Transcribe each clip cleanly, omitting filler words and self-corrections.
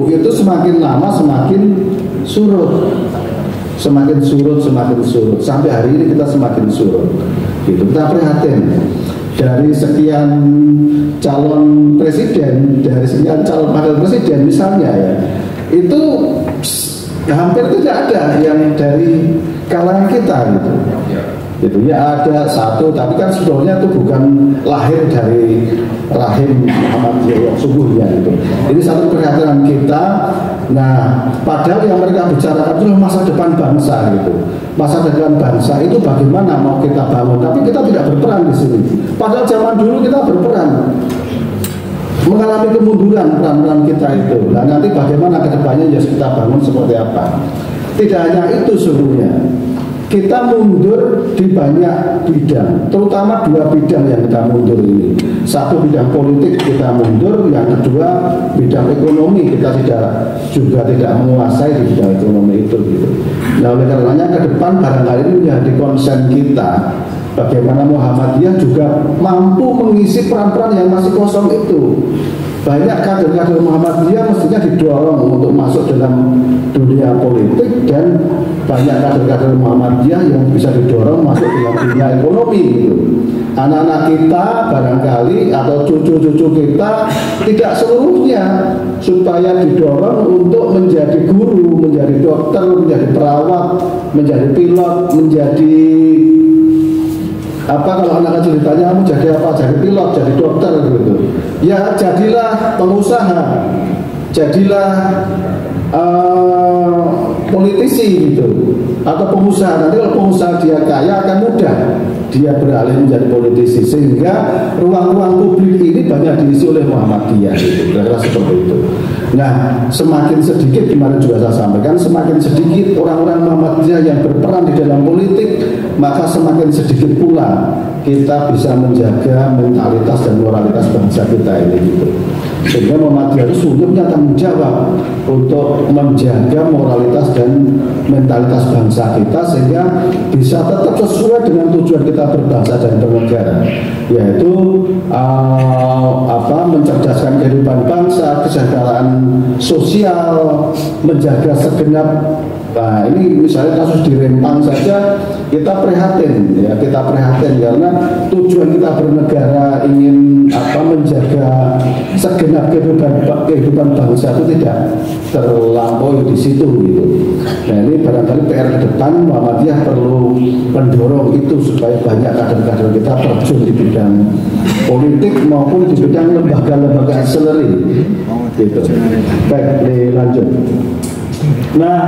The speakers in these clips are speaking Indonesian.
itu semakin lama semakin surut, semakin surut sampai hari ini kita semakin surut. Gitu. Kita prihatin dari sekian calon presiden, dari sekian calon wakil presiden misalnya ya, itu hampir tidak ada yang dari kalangan kita gitu. Gitu ya, ada satu, tapi kan sebetulnya itu bukan lahir dari rahim Muhammadiyah sungguhnya gitu. Ini satu perhatian kita. Nah, padahal yang mereka bicarakan itu masa depan bangsa gitu. Masa depan bangsa itu bagaimana mau kita bangun, tapi kita tidak berperan di sini. Padahal zaman dulu kita berperan, mengalami kemunduran peran-peran kita itu. Nah, nanti bagaimana kedepannya ya kita bangun seperti apa. Tidak hanya itu sungguhnya, kita mundur di banyak bidang, terutama dua bidang yang kita mundur ini. Satu bidang politik kita mundur, yang kedua bidang ekonomi kita juga tidak menguasai di bidang ekonomi itu gitu. Nah, oleh karenanya ke depan barangkali ini menjadi konsen kita, bagaimana Muhammadiyah juga mampu mengisi peran-peran yang masih kosong itu. Banyak kader-kader Muhammadiyah mestinya didorong untuk masuk dalam dunia politik, dan banyak kader-kader Muhammadiyah yang bisa didorong masuk dalam dunia ekonomi gitu. Anak-anak kita barangkali atau cucu-cucu kita tidak seluruhnya supaya didorong untuk menjadi guru, menjadi dokter, menjadi perawat, menjadi pilot, menjadi apa, kalau anak kecil ditanya kamu jadi apa, jadi pilot, jadi dokter gitu. Ya jadilah pengusaha, jadilah politisi gitu, atau pengusaha. Nanti kalau pengusaha dia kaya akan mudah dia beralih menjadi politisi, sehingga ruang-ruang publik ini banyak diisi oleh Muhammadiyah gitu, kira-kira seperti itu. Nah, semakin sedikit, kemarin juga saya sampaikan, semakin sedikit orang-orang Muhammadiyah yang berperan di dalam politik, maka semakin sedikit pula kita bisa menjaga mentalitas dan moralitas bangsa kita ini gitu. Sehingga Muhammadiyah itu sungguh punya tanggung jawab untuk menjaga moralitas dan mentalitas bangsa kita, sehingga bisa tetap sesuai dengan tujuan kita berbangsa dan bernegara, yaitu mencerdaskan kehidupan bangsa, kesejahteraan sosial, menjaga segenap. Nah, ini misalnya kasus di Rempang saja kita prihatin ya, kita prihatin karena tujuan kita bernegara ingin menjaga segenap kehidupan bangsa itu tidak terlampaui di situ gitu. Nah, ini barangkali PR ke depan Muhammadiyah perlu mendorong itu supaya banyak kader-kader kita terjun di bidang politik maupun di bidang lembaga-lembaga ancillary gitu. Baik, dilanjut. Nah,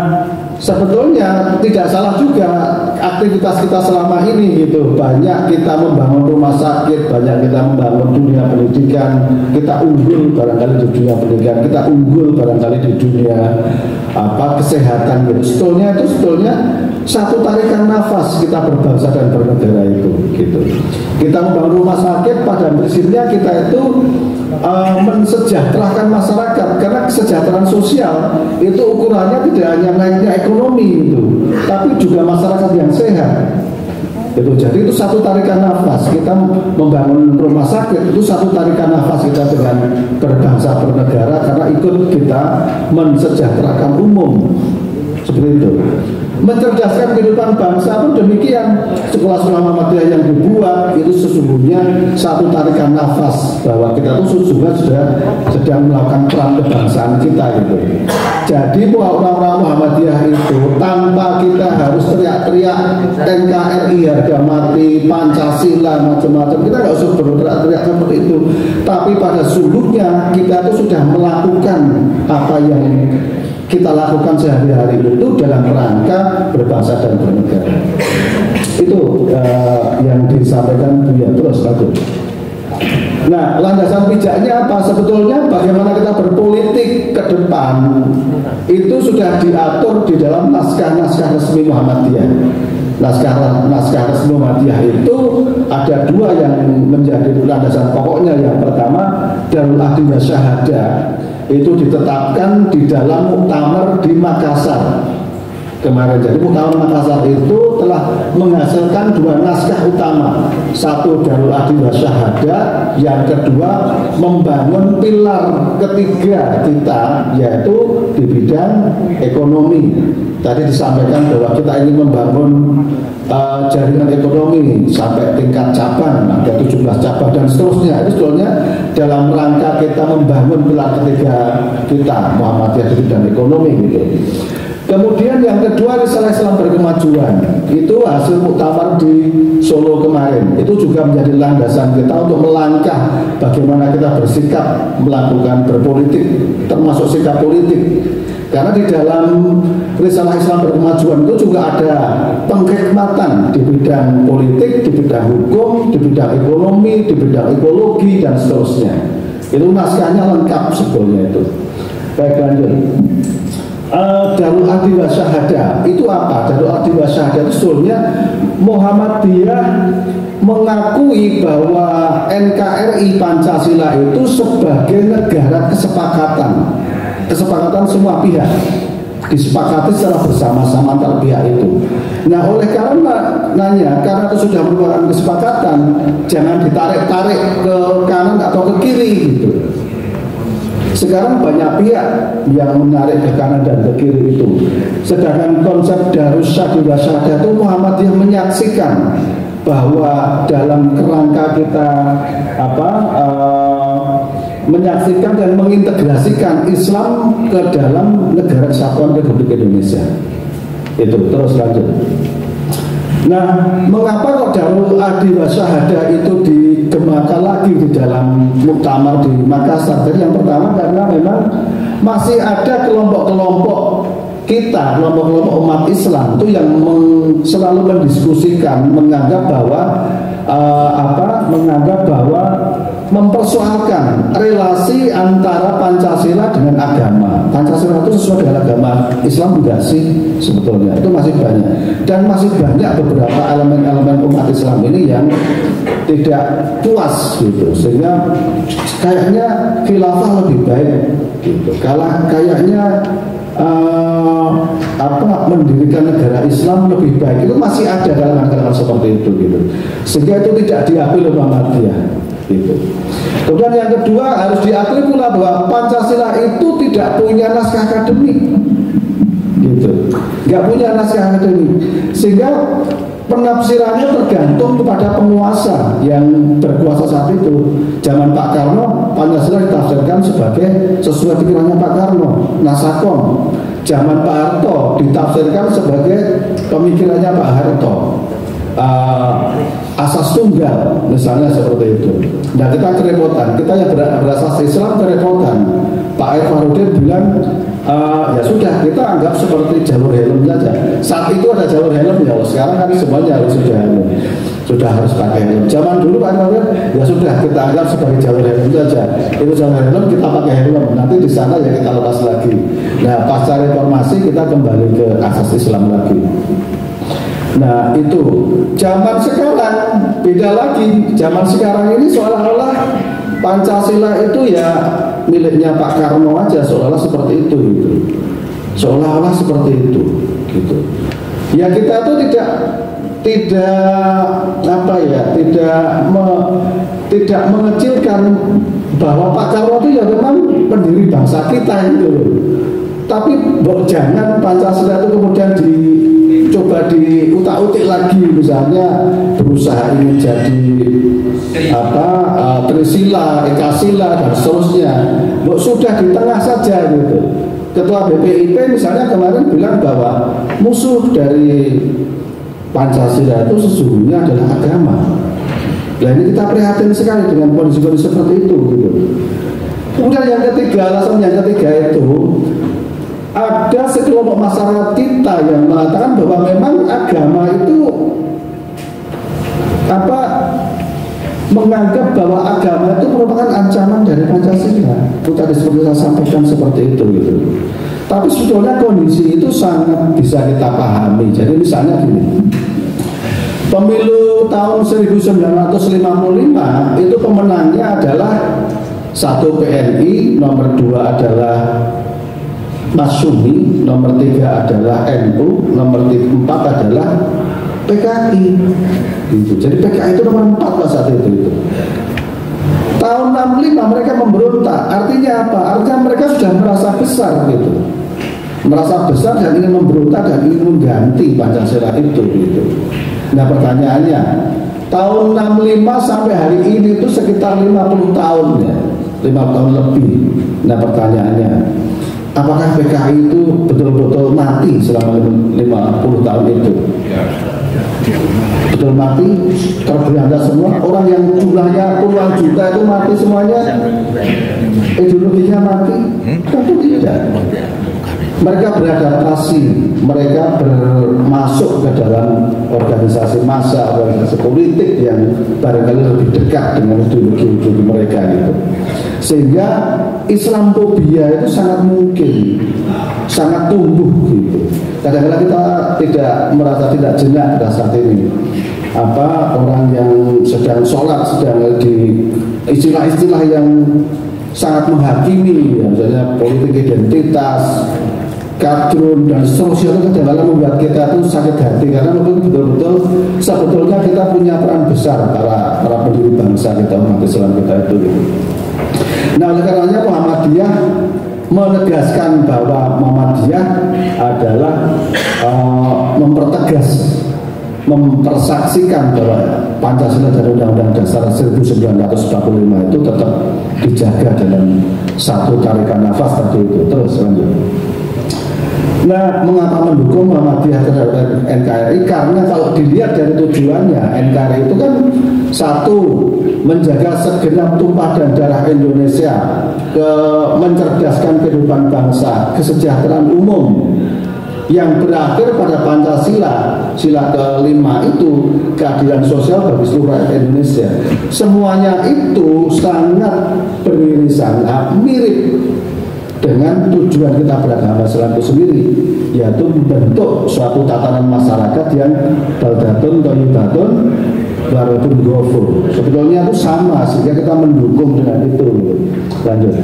sebetulnya tidak salah juga aktivitas kita selama ini gitu. Banyak kita membangun rumah sakit, banyak kita membangun dunia pendidikan. Kita unggul barangkali di dunia pendidikan, kita unggul barangkali di dunia kesehatan gitu. Sebetulnya satu tarikan nafas kita berbangsa dan bernegara itu gitu. Kita membangun rumah sakit, pada prinsipnya kita itu mensejahterakan masyarakat, karena kesejahteraan sosial itu ukurannya tidak hanya naiknya ekonomi itu, tapi juga masyarakat yang sehat. Itu jadi itu satu tarikan nafas kita membangun rumah sakit, itu satu tarikan nafas kita dengan berbangsa bernegara, karena ikut kita mensejahterakan umum seperti itu. Mencerdaskan kehidupan bangsa pun demikian. Sekolah-sekolah Muhammadiyah yang dibuat itu sesungguhnya satu tarikan nafas bahwa kita itu sesungguhnya sudah sedang melakukan peran kebangsaan kita gitu. Jadi orang-orang Muhammadiyah itu tanpa kita harus teriak-teriak NKRI, harga mati, Pancasila, macam-macam, kita nggak usah berteriak-teriak seperti itu. Tapi pada sungguhnya kita itu sudah melakukan apa yang kita lakukan sehari-hari itu dalam rangka berbangsa dan bernegara. Itu yang disampaikan Buya terus bagus. Nah, landasan pijaknya apa? Sebetulnya bagaimana kita berpolitik ke depan itu sudah diatur di dalam naskah-naskah resmi Muhammadiyah. Naskah resmi Muhammadiyah itu ada dua yang menjadi landasan pokoknya. Yang pertama, Darul Ahdi wa Syahadah, itu ditetapkan di dalam muktamar di Makassar kemarin. Jadi Muktamar Makassar itu telah menghasilkan dua naskah utama. Satu Darul Adil wa Syahadah, yang kedua membangun pilar ketiga kita, yaitu di bidang ekonomi. Tadi disampaikan bahwa kita ingin membangun jaringan ekonomi sampai tingkat cabang, ada 17 cabang dan seterusnya. Itu sebetulnya dalam rangka kita membangun pilar ketiga kita, Muhammadiyah di bidang ekonomi gitu. Kemudian yang kedua, Risalah Islam Berkemajuan, itu hasil muktamar di Solo kemarin. Itu juga menjadi landasan kita untuk melangkah bagaimana kita bersikap melakukan berpolitik, termasuk sikap politik. Karena di dalam Risalah Islam Berkemajuan itu juga ada penghikmatan di bidang politik, di bidang hukum, di bidang ekonomi, di bidang ekologi dan seterusnya. Itu naskahnya lengkap sebetulnya itu. Baik, lanjut. Darul Adil wa Syahadah itu apa? Darul Adil wa Syahadah itu sebetulnya Muhammadiyah mengakui bahwa NKRI Pancasila itu sebagai negara kesepakatan semua pihak, disepakati secara bersama-sama antar pihak itu. Nah, oleh karena itu sudah merupakan kesepakatan, jangan ditarik-tarik ke kanan atau ke kiri gitu. Sekarang banyak pihak yang menarik ke kanan dan ke kiri itu. Sedangkan konsep Darus Adil wa Syahadah itu Muhammadiyah menyaksikan bahwa dalam kerangka kita menyaksikan dan mengintegrasikan Islam ke dalam negara kesatuan Republik Indonesia. Itu terus lanjut. Nah, mengapa kok Darul Adil wa Syahadah itu digemakan lagi di dalam muktamar di Makassar? Jadi yang pertama karena memang masih ada kelompok-kelompok kita, kelompok-kelompok umat Islam itu yang selalu mendiskusikan, menganggap bahwa mempersoalkan relasi antara Pancasila dengan agama. Pancasila itu sesuai dengan agama Islam enggak sih sebetulnya? Itu masih banyak. Dan masih banyak beberapa elemen-elemen umat Islam ini yang tidak puas gitu. Sehingga kayaknya khilafah lebih baik gitu. Kayaknya mendirikan negara Islam lebih baik. Itu masih ada kalangan-kalangan seperti itu gitu. Sehingga itu tidak diakui oleh Muhammadiyah gitu. Kemudian yang kedua harus diakui pula bahwa Pancasila itu tidak punya naskah akademik gitu, nggak punya naskah akademik, sehingga penafsirannya tergantung kepada penguasa yang berkuasa saat itu. Zaman Pak Karno, Pancasila ditafsirkan sebagai sesuai pikirannya Pak Karno, Nasakom. Zaman Pak Harto ditafsirkan sebagai pemikirannya Pak Harto, asas tunggal misalnya seperti itu. Nah, kita kerepotan, kita yang berasas Islam kerepotan. Pak Air Farudin bilang ya sudah, kita anggap seperti jalur helm saja. Saat itu ada jalur helm ya, sekarang kan semuanya harus sudah harus pakai helm. Zaman dulu Pak Farudin ya sudah, kita anggap sebagai jalur helm saja. Itu jalur helm, kita pakai helm, nanti di sana ya kita lepas lagi. Nah, pasca reformasi kita kembali ke asas Islam lagi. Nah, itu zaman sekarang beda lagi. Zaman sekarang ini seolah-olah Pancasila itu ya miliknya Pak Karno aja, seolah-olah seperti itu gitu. Seolah-olah seperti itu gitu. Ya kita itu tidak mengecilkan bahwa Pak Karno itu ya memang pendiri bangsa kita itu. Tapi jangan Pancasila itu kemudian coba diutak-utik lagi, misalnya berusaha ingin jadi Trisila, Ekasila dan seterusnya. Sudah di tengah saja gitu. Ketua BPIP misalnya kemarin bilang bahwa musuh dari Pancasila itu sesungguhnya adalah agama. Nah, ini kita prihatin sekali dengan kondisi-kondisi seperti itu gitu. Kemudian yang ketiga, alasan yang ketiga itu ada sekelompok masyarakat kita yang mengatakan bahwa memang agama itu menganggap bahwa agama itu merupakan ancaman dari Pancasila. Itu tadi seperti saya sampaikan seperti itu gitu. Tapi sebetulnya kondisi itu sangat bisa kita pahami. Jadi misalnya gini, pemilu tahun 1955 itu pemenangnya adalah 1 PNI, nomor 2 adalah Masyumi, nomor 3 adalah NU, nomor 4 adalah PKI. Gitu. Jadi PKI itu nomor 4 pada saat itu. Tahun 65 mereka memberontak. Artinya apa? Artinya mereka sudah merasa besar gitu. Merasa besar dan ingin memberontak dan ingin mengganti Pancasila itu gitu. Nah pertanyaannya, tahun 65 sampai hari ini itu sekitar 50 tahun ya, 50 tahun lebih. Nah pertanyaannya, apakah PKI itu betul-betul mati selama 50 tahun itu? Betul mati, terberantas semua. Orang yang jumlahnya puluhan juta itu mati semuanya, ideologinya mati? Tentu tidak. Mereka beradaptasi, mereka bermasuk ke dalam organisasi massa, organisasi politik yang barangkali lebih dekat dengan ideologi mereka gitu. Sehingga Islamophobia itu sangat mungkin, sangat tumbuh gitu. Kadang-kadang kita tidak merasa tidak jenak pada saat ini. Orang yang sedang sholat, sedang di istilah-istilah yang sangat menghakimi, ya, misalnya politik identitas, kadrun dan seterusnya, itu kadang-kadang membuat kita itu sakit hati karena betul-betul sebetulnya kita punya peran besar para pendiri bangsa kita, umat Islam kita itu. Nah oleh karenanya Muhammadiyah menegaskan bahwa Muhammadiyah adalah mempersaksikan bahwa Pancasila dan Undang-Undang Dasar 1945 itu tetap dijaga dalam satu tarikan nafas tadi itu. Terus lanjut. Nah, mengapa mendukung Muhammadiyah terhadap NKRI? Karena kalau dilihat dari tujuannya, NKRI itu kan satu, menjaga segenap tumpah dan darah Indonesia, mencerdaskan kehidupan bangsa, kesejahteraan umum, yang berakhir pada Pancasila, sila kelima itu keadilan sosial bagi seluruh rakyat Indonesia. Semuanya itu sangat beririsan, mirip dengan tujuan kita beragama Islam itu sendiri, yaitu membentuk suatu tatanan masyarakat yang baldatun thayyibatun warabun ghafur. Sebetulnya itu sama, sehingga kita mendukung dengan itu. Lanjut.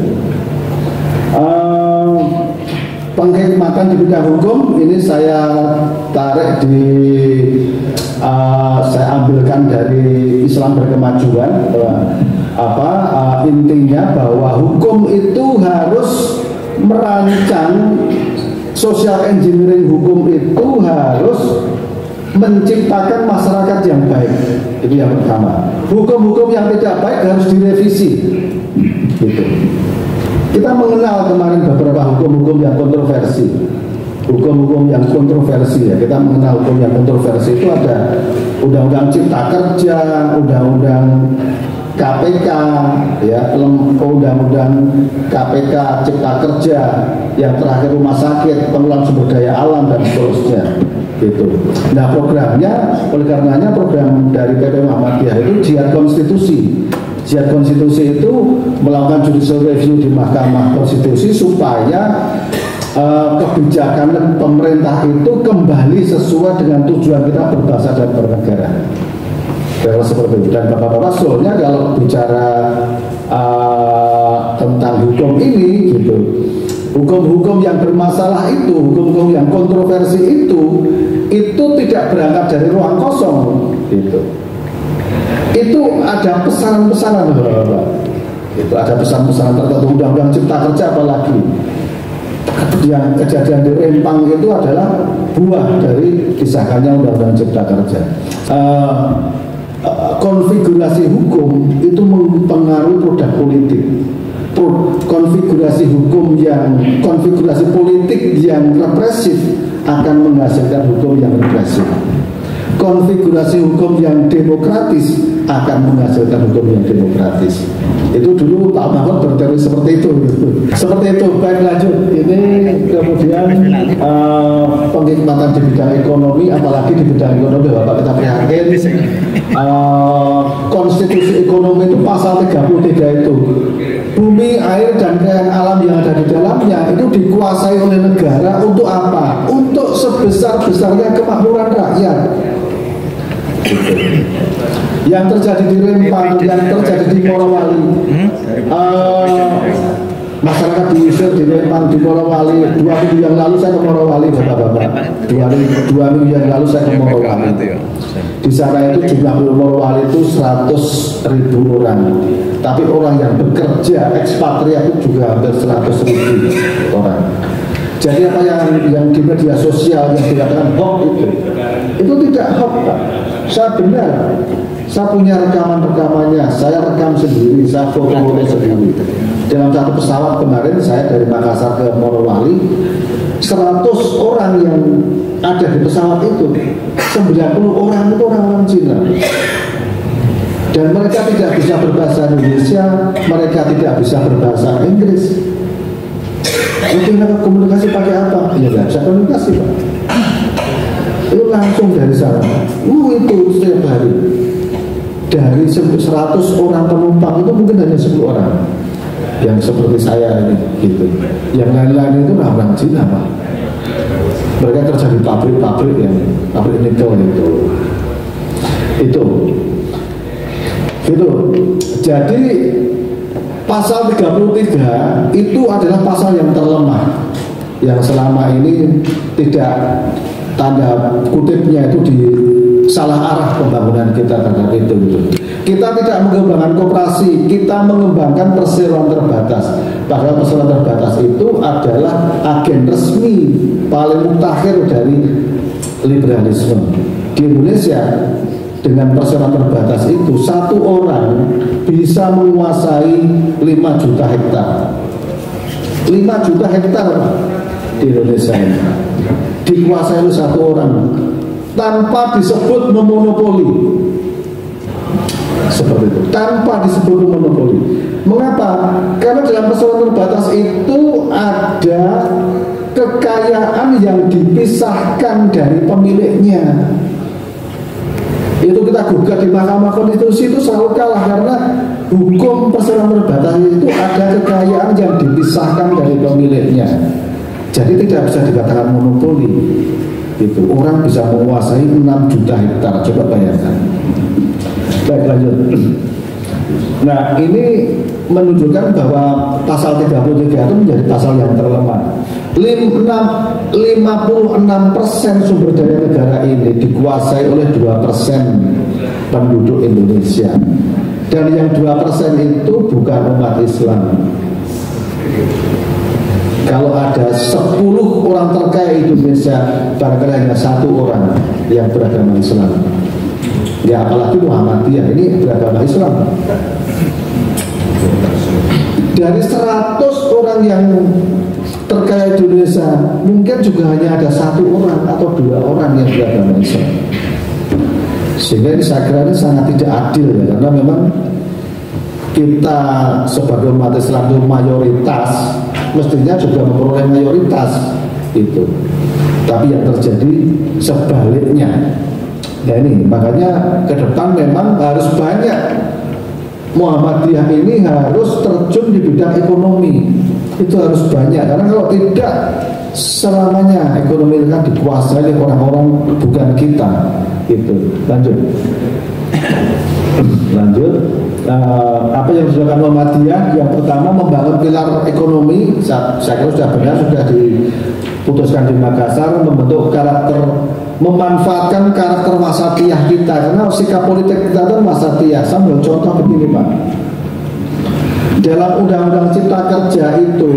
Penghikmatan di bidang hukum ini saya tarik saya ambilkan dari Islam Berkemajuan. Intinya bahwa hukum itu harus merancang, social engineering hukum itu harus menciptakan masyarakat yang baik. Itu yang pertama. Hukum-hukum yang tidak baik harus direvisi. Gitu. Kita mengenal kemarin beberapa hukum-hukum yang kontroversi. Hukum-hukum yang kontroversi ya. Kita mengenal hukum yang kontroversi itu ada Undang-Undang Cipta Kerja, Undang-Undang KPK, ya, Undang-Undang KPK, Cipta Kerja, yang terakhir rumah sakit, pengelolaan sumber daya alam dan seterusnya. Gitu. Nah programnya, oleh karenanya program dari PP Muhammadiyah itu jihad konstitusi. Jihad konstitusi itu melakukan judicial review di Mahkamah Konstitusi supaya kebijakan pemerintah itu kembali sesuai dengan tujuan kita berbangsa dan bernegara. Kalau seperti itu. Dan Bapak-bapak sebetulnya kalau bicara tentang hukum ini gitu, hukum-hukum yang bermasalah itu, hukum-hukum yang kontroversi itu tidak berangkat dari ruang kosong gitu. Itu ada pesanan-pesanan Bapak-bapak. Itu ada pesan-pesanan tertentu. Undang-Undang Cipta Kerja apalagi. Yang kejadian di Rempang itu adalah buah dari disahkannya Undang-Undang Cipta Kerja. Konfigurasi hukum itu mempengaruhi produk politik. Konfigurasi politik yang represif akan menghasilkan hukum yang represif. Konfigurasi hukum yang demokratis akan menghasilkan hukum yang demokratis. Itu dulu Pak Mahfud berteori seperti itu. Seperti itu. Baik, lanjut. Ini kemudian penghikmatan di bidang ekonomi, apalagi di bidang ekonomi Bapak kita prihatin. Konstitusi ekonomi itu pasal 33 itu, bumi, air, dan kekayaan alam yang ada di dalamnya itu dikuasai oleh negara untuk apa? Untuk sebesar-besarnya kemakmuran rakyat. Yang terjadi di Rempang, yang terjadi di Morowali, masyarakat diusir di Rempang, di Morowali 2 minggu yang lalu saya ke Morowali bapak-bapak. 2 minggu yang lalu saya ke Morowali. Di sana itu jumlah Morowali itu 100.000 orang. Tapi orang yang bekerja ekspatriat itu juga hampir 100.000 orang. Jadi apa yang di media sosial yang dikatakan hoax itu tidak hoax, Pak. Saya benar. Saya punya rekaman-rekamannya, saya rekam sendiri, saya foto-foto sendiri. Dalam satu pesawat kemarin saya dari Makassar ke Morowali, 100 orang yang ada di pesawat itu, 90 orang itu orang-orang Cina. Dan mereka tidak bisa berbahasa Indonesia, mereka tidak bisa berbahasa Inggris. Itu mereka komunikasi pakai apa? Ya nggak bisa komunikasi, Pak. Itu langsung dari sana. Itu setiap hari. Dari 100 orang penumpang itu mungkin hanya 10 orang yang seperti saya ini, gitu. Yang lain-lain itu orang Cina, Pak. Mereka kerja di pabrik-pabrik yang pabrik nikel itu. Jadi pasal 33 itu adalah pasal yang terlemah, yang selama ini tidak, tanda kutipnya itu salah arah pembangunan kita terhadap itu. Kita tidak mengembangkan koperasi, kita mengembangkan perseroan terbatas. Padahal perseroan terbatas itu adalah agen resmi paling mutakhir dari liberalisme. Di Indonesia dengan perseroan terbatas itu satu orang bisa menguasai 5 juta hektar. 5 juta hektar di Indonesia ini dikuasai oleh satu orang tanpa disebut memonopoli, seperti itu, tanpa disebut memonopoli. Mengapa? Karena dalam perseroan terbatas itu ada kekayaan yang dipisahkan dari pemiliknya. Itu kita gugat di Mahkamah Konstitusi itu selalu kalah, karena hukum perseroan terbatas itu ada kekayaan yang dipisahkan dari pemiliknya. Jadi tidak bisa dikatakan monopoli. Itu orang bisa menguasai 6 juta hektar, coba bayangkan. Baik, lanjut. Nah, ini menunjukkan bahwa pasal 33 itu menjadi pasal yang terlemah. 56% sumber daya negara ini dikuasai oleh 2% penduduk Indonesia. Dan yang 2% itu bukan umat Islam. Kalau ada 10 orang terkaya Indonesia, barangkali hanya 1 orang yang beragama Islam. Ya apalagi Muhammadiyah ini beragama Islam. Dari 100 orang yang terkaya di Indonesia, mungkin juga hanya ada 1 orang atau 2 orang yang beragama Islam. Sehingga ini saya kira ini sangat tidak adil ya, karena memang kita sebagai umat Islam itu mayoritas, mestinya juga memperoleh mayoritas itu. Tapi yang terjadi sebaliknya. Nah ini makanya ke depan memang harus banyak Muhammadiyah ini harus terjun di bidang ekonomi. Itu harus banyak, karena kalau tidak selamanya ekonomi kan dikuasai oleh orang-orang bukan kita. Itu. Lanjut. Apa yang dilakukan Muhammadiyah? Yang pertama membangun pilar ekonomi. Saya kira sudah benar, sudah diputuskan di Makassar, membentuk karakter, memanfaatkan karakter wasatiyah kita, karena sikap politik kita itu wasatiyah. Saya ambil contoh begini, Pak. Dalam Undang-Undang Cipta Kerja itu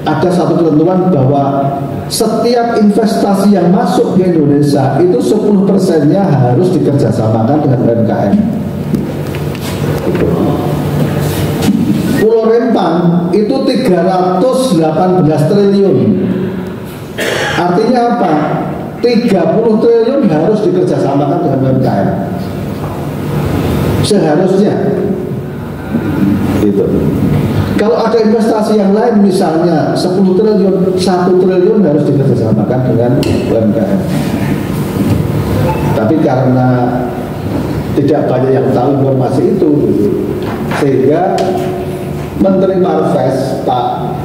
ada satu ketentuan bahwa setiap investasi yang masuk di Indonesia itu 10%-nya harus dikerjasamakan dengan UMKM. Pulau Rempang itu 318 triliun. Artinya apa? 30 triliun harus dikerjasamakan dengan UMKM. Seharusnya itu. Kalau ada investasi yang lain misalnya 10 triliun, 1 triliun harus dikerjasamakan dengan UMKM. Tapi karena tidak banyak yang tahu informasi itu, sehingga Menteri Marves Pak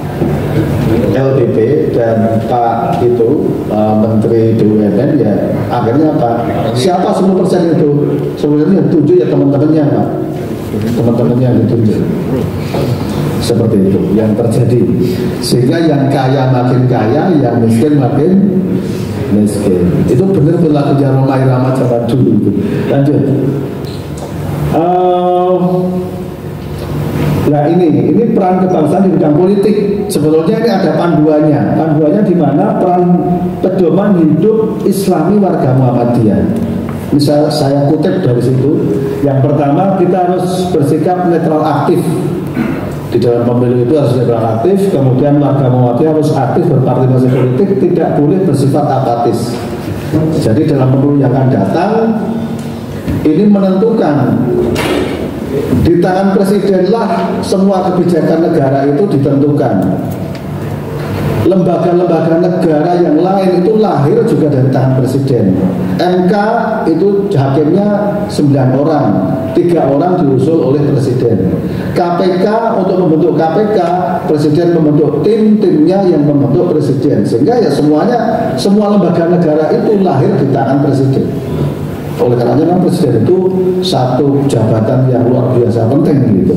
LDP dan Pak Menteri BUMN ya akhirnya Pak siapa 10% itu? Sebenarnya yang tujuh ya teman-temannya Pak, teman-temannya yang ditunjuk. Seperti itu yang terjadi, sehingga yang kaya makin kaya, yang miskin makin miskin. Itu benar berlakunya Roma Irama zaman dulu itu. Lanjut. Nah ini peran kebangsaan di bidang politik. Sebetulnya ini ada panduannya. Panduannya di mana peran pedoman hidup Islami warga Muhammadiyah. Misal saya kutip dari situ. Yang pertama, kita harus bersikap netral aktif. Di dalam pemilu itu harus netral aktif. Kemudian warga Muhammadiyah harus aktif berpartisipasi politik, tidak boleh bersifat apatis. Jadi dalam pemilu yang akan datang, ini menentukan di tangan presidenlah semua kebijakan negara itu ditentukan. Lembaga-lembaga negara yang lain itu lahir juga dari tangan presiden. MK itu hakimnya 9 orang, 3 orang diusul oleh presiden. KPK, untuk membentuk KPK, presiden membentuk timnya yang membentuk presiden. Sehingga ya semua lembaga negara itu lahir di tangan presiden. Oleh karenanya presiden itu satu jabatan yang luar biasa penting gitu.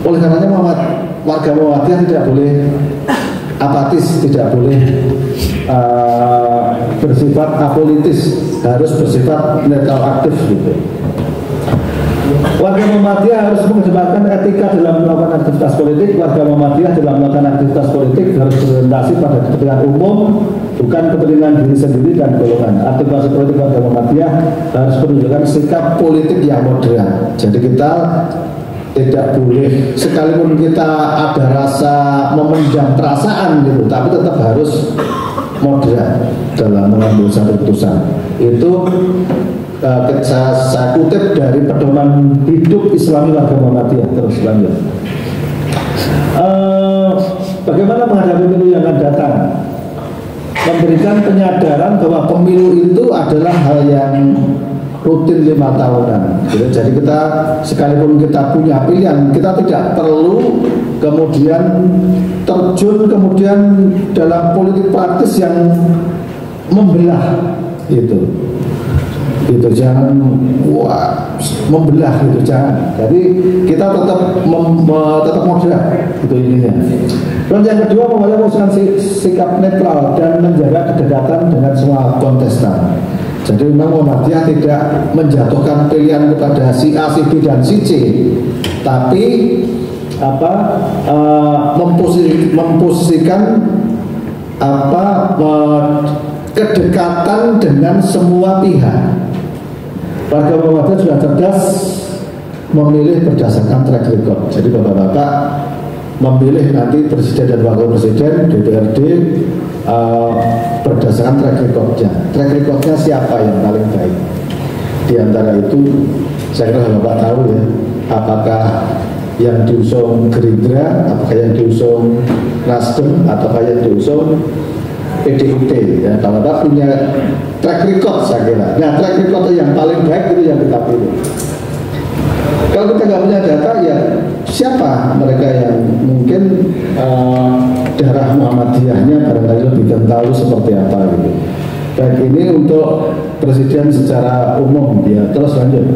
Oleh karenanya warga Muhammadiyah tidak boleh apatis, tidak boleh bersifat apolitis, harus bersifat netral aktif gitu. Warga Muhammadiyah harus mengedepankan etika dalam melakukan aktivitas politik. Warga Muhammadiyah dalam melakukan aktivitas politik harus berorientasi pada kepentingan umum, bukan kepentingan diri sendiri dan golongan. Aktivitas politik warga Muhammadiyah harus menunjukkan sikap politik yang moderat. Jadi kita tidak boleh, sekalipun kita ada rasa memendam perasaan gitu, tapi tetap harus moderat dalam mengambil satu keputusan. Itu saya kutip dari pedoman hidup Islami warga Muhammadiyah. Terus lanjut. Bagaimana menghadapi pemilu yang akan datang? Memberikan penyadaran bahwa pemilu itu adalah hal yang rutin 5 tahunan. Jadi kita sekalipun kita punya pilihan, kita tidak perlu kemudian terjun kemudian dalam politik praktis yang membelah itu jangan membelah itu jangan. Jadi kita tetap moderat itu intinya. Dan yang kedua, mewujudkan sikap netral dan menjaga kedekatan dengan semua kontestan. Jadi memang Muhammadiyah tidak menjatuhkan pilihan kepada si A, si B dan si C, tapi memposisikan kedekatan dengan semua pihak. Warga Muhammadiyah sudah cerdas memilih berdasarkan track record. Jadi bapak-bapak memilih nanti presiden dan wakil presiden DPRD berdasarkan track recordnya. Track recordnya siapa yang paling baik? Di antara itu saya kira bapak tahu ya, apakah yang diusung Gerindra, apakah yang diusung Nasdem, apakah yang diusung PDIP ya. Kalau bapak punya track record saya kira. Nah track record yang paling baik itu yang kita pilih. Kalau kita nggak punya data ya siapa mereka yang mungkin darah Muhammadiyahnya barangkali lebih kental seperti apa gitu. Baik, ini untuk presiden secara umum ya. Terus lanjut.